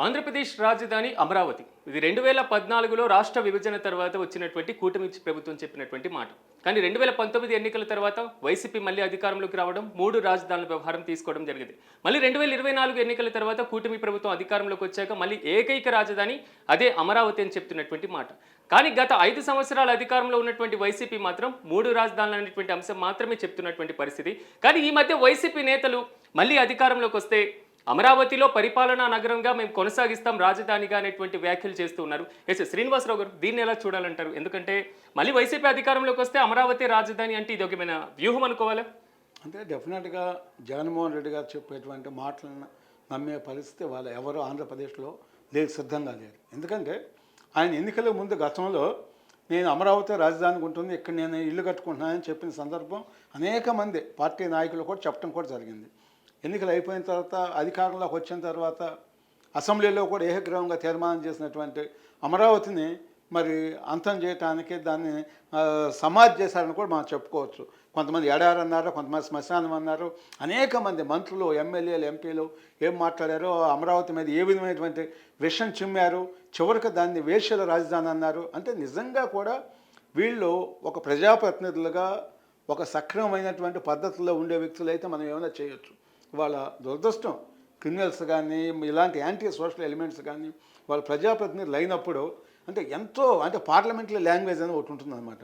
ఆంధ్రప్రదేశ్ రాజధాని అమరావతి. ఇది 2014లో రాష్ట్ర విభజన తర్వాత వచ్చినటువంటి కూటమి ప్రభుత్వం చెప్పినటువంటి మాట. కానీ 2019 ఎన్నికల తర్వాత వైసీపీ మళ్ళీ అధికారంలోకి రావడం, 3 రాజధానుల వ్యవహారం తీసుకోవడం జరిగింది. మళ్ళీ 2024 ఎన్నికల తర్వాత కూటమి ప్రభుత్వం అధికారంలోకి వచ్చాక మళ్ళీ ఏకైక రాజధాని అదే అమరావతి అని చెప్తున్నటువంటి మాట. కానీ గత 5 సంవత్సరాల అధికారంలో ఉన్నటువంటి వైసీపీ మాత్రం 3 రాజధానులు అనేటువంటి అంశం మాత్రమే చెప్తున్నటువంటి పరిస్థితి. కానీ ఈ మధ్య వైసీపీ నేతలు మళ్ళీ అధికారంలోకి వస్తే అమరావతిలో పరిపాలనా నగరంగా మేము కొనసాగిస్తాం రాజధానిగా అనేటువంటి వ్యాఖ్యలు చేస్తూ ఉన్నారు. ఎస్ శ్రీనివాసరావు గారు, దీన్ని ఎలా చూడాలంటారు? ఎందుకంటే మళ్ళీ వైసీపీ అధికారంలోకి వస్తే అమరావతి రాజధాని అంటే ఇది ఒక వ్యూహం అనుకోవాలా? అంటే డెఫినెట్గా జగన్మోహన్ రెడ్డి గారు చెప్పేటువంటి మాటలను నమ్మే పరిస్థితి వాళ్ళు ఎవరో ఆంధ్రప్రదేశ్లో లేదు, సిద్ధంగా లేరు. ఎందుకంటే ఆయన ఎన్నికల ముందు గతంలో నేను అమరావతి రాజధానికి ఉంటుంది, ఇక్కడ నేను ఇల్లు కట్టుకుంటున్నానని చెప్పిన సందర్భం అనేక మంది పార్టీ నాయకులు కూడా చెప్పడం కూడా జరిగింది. ఎన్నికలు అయిపోయిన తర్వాత అధికారంలోకి వచ్చిన తర్వాత అసెంబ్లీలో కూడా ఏకగ్రీవంగా తీర్మానం చేసినటువంటి అమరావతిని మరి అంతం చేయడానికి దాన్ని సమాధి చేశారని కూడా మనం చెప్పుకోవచ్చు. కొంతమంది ఎడారు అన్నారు, కొంతమంది శ్మశానం అన్నారు. అనేక మంది మంత్రులు, ఎమ్మెల్యేలు, ఎంపీలు ఏం మాట్లాడారో, అమరావతి మీద ఏ విధమైనటువంటి విషం చిమ్మారు, చివరికి దాన్ని వేశ్యల రాజధాని అన్నారు. అంటే నిజంగా కూడా వీళ్ళు ఒక ప్రజాప్రతినిధులుగా ఒక సక్రమమైనటువంటి పద్ధతిలో ఉండే వ్యక్తులు అయితే మనం ఏమైనా చేయొచ్చు. వాళ్ళ దురదృష్టం క్రిమినల్స్ కానీ ఇలాంటి యాంటీ సోషల్ ఎలిమెంట్స్ కానీ వాళ్ళ ప్రజాప్రతినిధులు అయినప్పుడు ఎంతో పార్లమెంటరీ లాంగ్వేజ్ అని ఒకటి ఉంటుందన్నమాట.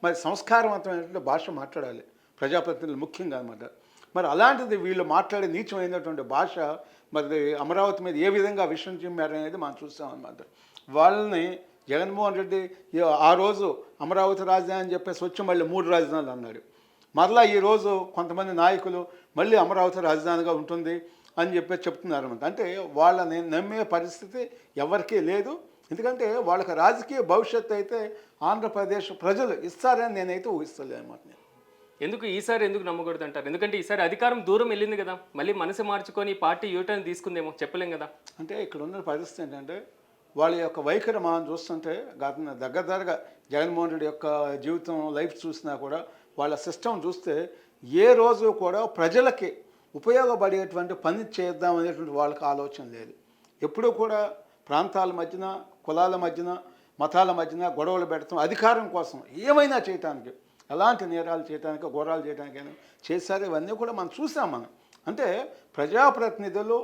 మరి సంస్కారవంతమైనటువంటి భాష మాట్లాడాలి ప్రజాప్రతినిధులు ముఖ్యంగా అనమాట. మరి అలాంటిది వీళ్ళు మాట్లాడే నీచమైనటువంటి భాష మరి అమరావతి మీద ఏ విధంగా విషయం చిమ్మారనేది మనం చూస్తామన్నమాట. వాళ్ళని జగన్మోహన్ రెడ్డి ఆ రోజు అమరావతి రాజధాని అని చెప్పేసి వచ్చి మళ్ళీ 3 రాజధానులు అన్నాడు. మరలా ఈరోజు కొంతమంది నాయకులు మళ్ళీ అమరావతి రాజధానిగా ఉంటుంది అని చెప్పేసి చెప్తున్నారు అనమాట. అంటే వాళ్ళని నమ్మే పరిస్థితి ఎవరికీ లేదు. ఎందుకంటే వాళ్ళకి రాజకీయ భవిష్యత్తు అయితే ఆంధ్రప్రదేశ్ ప్రజలు ఇస్తారని నేనైతే ఊహిస్తలేదు అనమాట. ఎందుకు ఈసారి ఎందుకు నమ్మకూడదు అంటారు? ఎందుకంటే ఈసారి అధికారం దూరం వెళ్ళింది కదా, మళ్ళీ మనసు మార్చుకొని పార్టీ యూటర్న్ తీసుకుందేమో, చెప్పలేం కదా. అంటే ఇక్కడ ఉన్న పరిస్థితి ఏంటంటే వాళ్ళ యొక్క వైఖరి మనం చూస్తుంటే దగ్గరగా జగన్మోహన్ రెడ్డి యొక్క జీవితం లైఫ్ చూసినా కూడా వాళ్ళ సిస్టమ్ చూస్తే ఏ రోజు కూడా ప్రజలకి ఉపయోగపడేటువంటి పని చేద్దాం అనేటువంటి వాళ్ళకి ఆలోచన లేదు. ఎప్పుడూ కూడా ప్రాంతాల మధ్యన, కులాల మధ్యన, మతాల మధ్యన గొడవలు పెడతాం అధికారం కోసం, ఏమైనా చేయటానికి, ఎలాంటి నేరాలు చేయడానికి, ఘోరాలు చేయడానికైనా చేశారు. ఇవన్నీ కూడా మనం చూసాం. అంటే ప్రజాప్రతినిధులు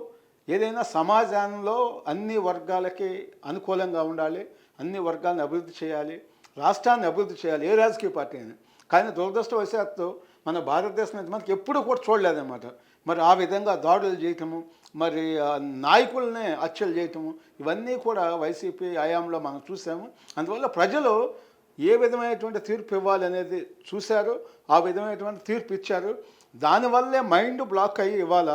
ఏదైనా సమాజంలో అన్ని వర్గాలకి అనుకూలంగా ఉండాలి, అన్ని వర్గాలను అభివృద్ధి చేయాలి, రాష్ట్రాన్ని అభివృద్ధి చేయాలి ఏ రాజకీయ పార్టీ అయినా. కానీ దురదృష్టవశాత్తు మన భారతదేశం మనకి ఎప్పుడు కూడా చూడలేదన్నమాట. మరి ఆ విధంగా దాడులు చేయటము, మరి నాయకులనే హత్యలు చేయటము, ఇవన్నీ కూడా వైసీపీ హయాంలో మనం చూసాము. అందువల్ల ప్రజలు ఏ విధమైనటువంటి తీర్పు ఇవ్వాలి అనేది చూశారు, ఆ విధమైనటువంటి తీర్పు ఇచ్చారు. దానివల్లే మైండ్ బ్లాక్ అయ్యి ఇవాళ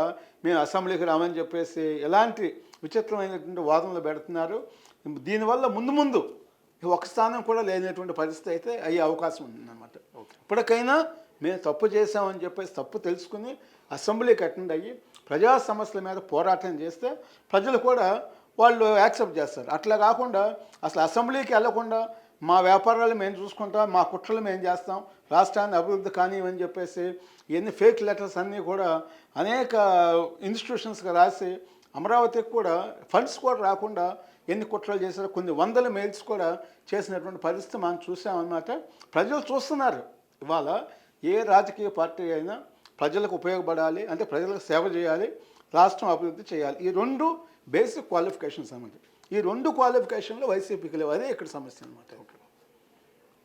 మేము అసెంబ్లీకి రామని చెప్పేసి ఎలాంటి విచిత్రమైనటువంటి వాదనలు పెడుతున్నారు. దీనివల్ల ముందు ఒక స్థానం కూడా లేనటువంటి పరిస్థితి అయితే అయ్యే అవకాశం ఉందన్నమాట. ఇప్పటికైనా మేము తప్పు చేసామని చెప్పేసి తప్పు తెలుసుకుని అసెంబ్లీకి అటెండ్ అయ్యి ప్రజా సమస్యల మీద పోరాటం చేస్తే ప్రజలు కూడా వాళ్ళు యాక్సెప్ట్ చేస్తారు. అట్లా కాకుండా అసలు అసెంబ్లీకి వెళ్లకుండా మా వ్యాపారాలు మేము చూసుకుంటాం, మా కుట్రలు మేము చేస్తాం, రాష్ట్రాన్ని అభివృద్ధి కానివని చెప్పేసి ఎన్ని ఫేక్ లెటర్స్ అన్నీ కూడా అనేక ఇన్స్టిట్యూషన్స్కి రాసి అమరావతికి కూడా ఫండ్స్ కూడా రాకుండా ఎన్ని కుట్రలు చేశారో, కొన్ని వందల మెయిల్స్ కూడా చేసినటువంటి పరిస్థితి మనం చూసామన్నమాట. ప్రజలు చూస్తున్నారు. ఇవాళ ఏ రాజకీయ పార్టీ అయినా ప్రజలకు ఉపయోగపడాలి, ప్రజలకు సేవ చేయాలి, రాష్ట్రం అభివృద్ధి చేయాలి. ఈ 2 బేసిక్ క్వాలిఫికేషన్స్ అన్నమాట. ఈ 2 క్వాలిఫికేషన్లు వైసీపీకి లేవు. అదే ఇక్కడ సమస్య అనమాట.